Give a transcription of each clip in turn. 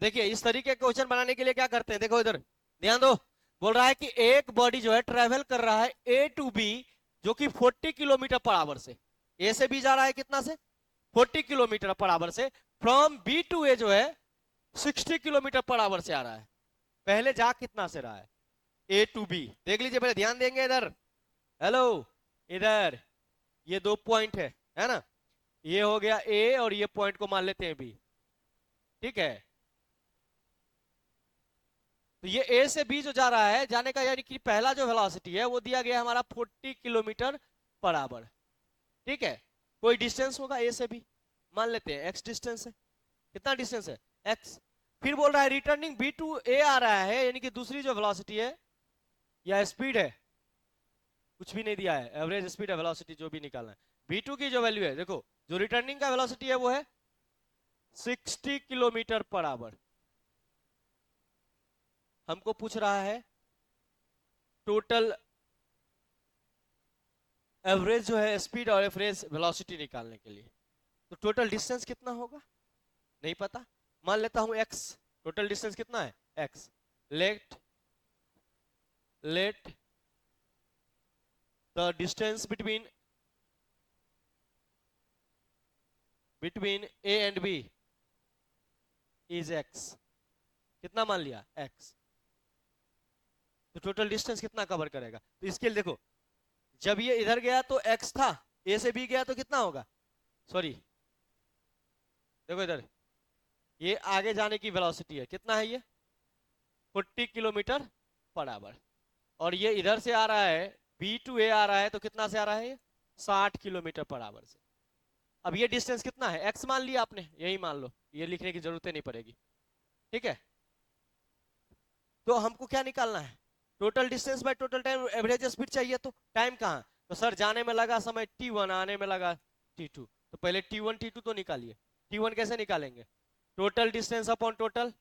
देखिए इस तरीके के क्वेश्चन बनाने के लिए क्या करते हैं, देखो इधर ध्यान दो। बोल रहा है कि एक बॉडी जो है ट्रेवल कर रहा है ए टू बी, जो कि 40 किलोमीटर पर आवर से, ए से बी जा रहा है कितना से, 40 किलोमीटर पर आवर से। फ्रॉम बी टू ए जो है 60 किलोमीटर पर आवर से आ रहा है। पहले जा कितना से रहा है, ए टू बी। देख लीजिए पहले, ध्यान देंगे इधर। हेलो, इधर ये दो पॉइंट है ना, ये हो गया ए और ये पॉइंट को मान लेते हैं बी, ठीक है। तो ये ए से बी जो जा रहा है जाने का, यानी कि पहला जो वेलोसिटी है वो दिया गया है हमारा 40 किलोमीटर पर आवर, ठीक है। कोई डिस्टेंस होगा ए से बी, मान लेते हैं एक्स डिस्टेंस है। कितना डिस्टेंस है, एक्स। फिर बोल रहा है रिटर्निंग बी टू ए आ रहा है, यानी कि दूसरी जो वेलोसिटी है या स्पीड है, कुछ भी नहीं दिया है, एवरेज स्पीड है, वेलोसिटी जो भी निकालना है। बी टू की जो वैल्यू है, देखो जो रिटर्निंग का वेलोसिटी है वो है 60 किलोमीटर पर आवर। हमको पूछ रहा है टोटल एवरेज जो है स्पीड और एवरेज वेलोसिटी निकालने के लिए। तो टोटल डिस्टेंस कितना होगा नहीं पता, मान लेता हूं x। टोटल डिस्टेंस कितना है x। Let let the distance between a and b is x। कितना मान लिया x। तो टोटल डिस्टेंस कितना कवर करेगा, तो इसके लिए देखो, जब ये इधर गया तो x था, a से b गया तो कितना होगा, सॉरी देखो इधर, ये आगे जाने की वेलोसिटी है, कितना है ये 40 किलोमीटर पर आवर। और ये इधर से आ रहा है बी टू ए आ रहा है, तो कितना से आ रहा है ये 60 किलोमीटर पर आवर से। अब ये डिस्टेंस कितना है, एक्स मान लिया आपने, यही मान लो, ये लिखने की जरूरत नहीं पड़ेगी, ठीक है। तो हमको क्या निकालना है, total distance by total time, average speed चाहिए। तो टाइम कहाँ, तो सर जाने में लगा समय t1, आने में लगा t2, तो पहले t1 t2 तो निकालिए। t1 कैसे निकालेंगे, total distance upon total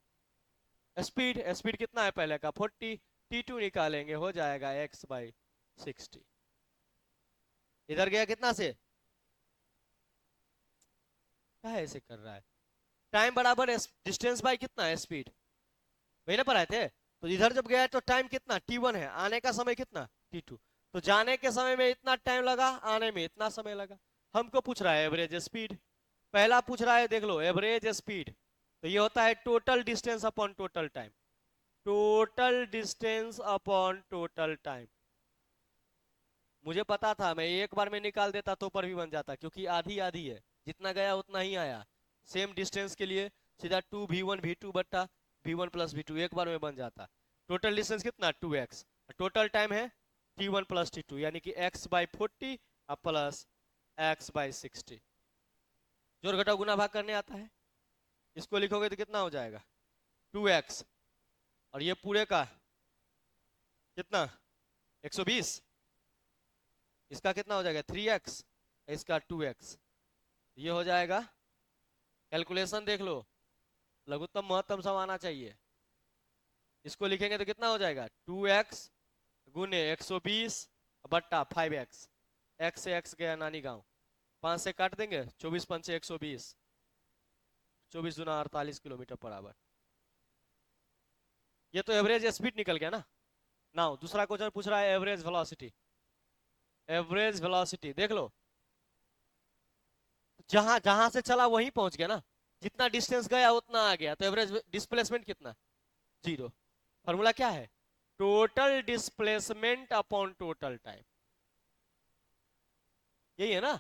speed. Speed कितना है पहले का 40, t2 निकालेंगे, हो जाएगा x बाई 60। इधर गया कितना से, क्या ऐसे कर रहा है, टाइम बराबर डिस्टेंस बाय कितना है स्पीड, वही ना पढ़ाए थे। तो इधर जब गया तो टाइम कितना t1 है, आने का समय कितना t2। तो जाने के समय में इतना टाइम लगा, आने में इतना समय लगा। हमको पूछ रहा है एवरेज स्पीड, पहला पूछ रहा है देख लो एवरेज स्पीड, तो ये होता है total distance upon total time. Total distance upon total time, मुझे पता था मैं एक बार में निकाल देता तो पर भी बन जाता, क्योंकि आधी आधी है, जितना गया उतना ही आया। सेम डिस्टेंस के लिए सीधा 2v1 v2 बट्टा v1 प्लस v2 एक बार में बन जाता। टोटल डिस्टेंस कितना 2x, टोटल टाइम है t1 प्लस t2, यानी कि x by 40 plus x by 60। जोड़ घटाओ गुना भाग करने आता है, इसको लिखोगे तो कितना हो जाएगा 2x, और ये पूरे का कितना 120, इसका कितना हो जाएगा 3x, इसका 2x, ये हो जाएगा। कैलकुलेशन देख लो, लघुत्तम महत्तम सम आना चाहिए। इसको लिखेंगे तो कितना हो जाएगा 2x गुने 120 बट्टा 5x। x से x गया नानी गांव, 5 से काट देंगे, 24 पंचे 120, 24 गुना 48 किलोमीटर पर आवर। ये तो एवरेज स्पीड निकल गया ना। नाउ दूसरा क्वेश्चन पूछ रहा है एवरेज वेलोसिटी। एवरेज वेलोसिटी देख लो, जहां जहां से चला वहीं पहुंच गया ना, जितना डिस्टेंस गया उतना आ गया, तो एवरेज डिस्प्लेसमेंट कितना, जीरो। फॉर्मूला क्या है, total displacement upon total time, यही है ना।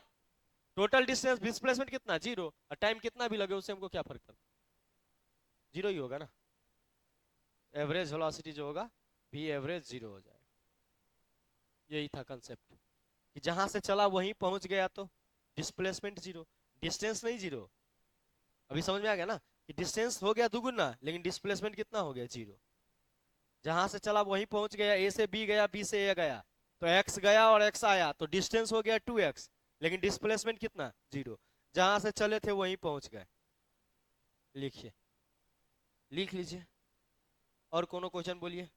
टोटल डिस्टेंस डिस्प्लेसमेंट कितना जीरो, और टाइम कितना भी लगे उससे हमको क्या फर्क पड़ता, जीरो ही होगा ना। एवरेज वेलोसिटी जो होगा भी एवरेज जीरो हो जाएगा। यही था कंसेप्ट, कि जहां से चला वहीं पहुंच गया तो डिस्प्लेसमेंट जीरो, डिस्टेंस नहीं जीरो। अभी समझ में आ गया ना, कि डिस्टेंस हो गया दुगुना लेकिन डिस्प्लेसमेंट कितना हो गया जीरो। जहां से चला वहीं पहुंच गया, ए से बी गया, बी से ए गया, तो एक्स गया और एक्स आया, तो डिस्टेंस हो गया 2x, लेकिन डिस्प्लेसमेंट कितना जीरो। जहां से चले थे वहीं पहुंच गए। लिखिए, लिख लीजिए। और कोनो क्वेश्चन बोलिए।